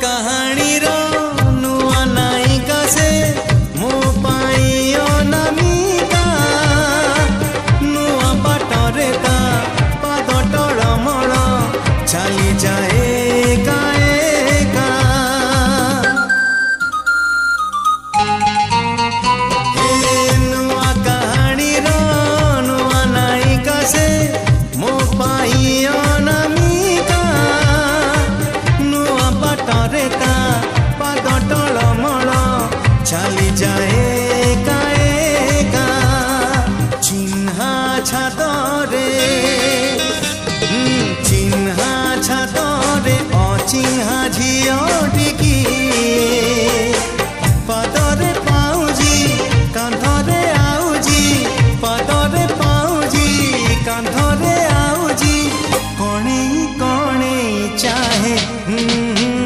कहानी रो नुआ नायिका से मो पाई अनामिका नुआ बाटरे ता पाद टळमळ चली जाए एका एका नुआ कहानी रो नुआ नायिका से मो पाई अनामिका नुआ बाटरे ता पाद टळमळ चली जाए एका एका चिन्हा छातरे चिन्हा छातरे अचिन्हा झियोटिकी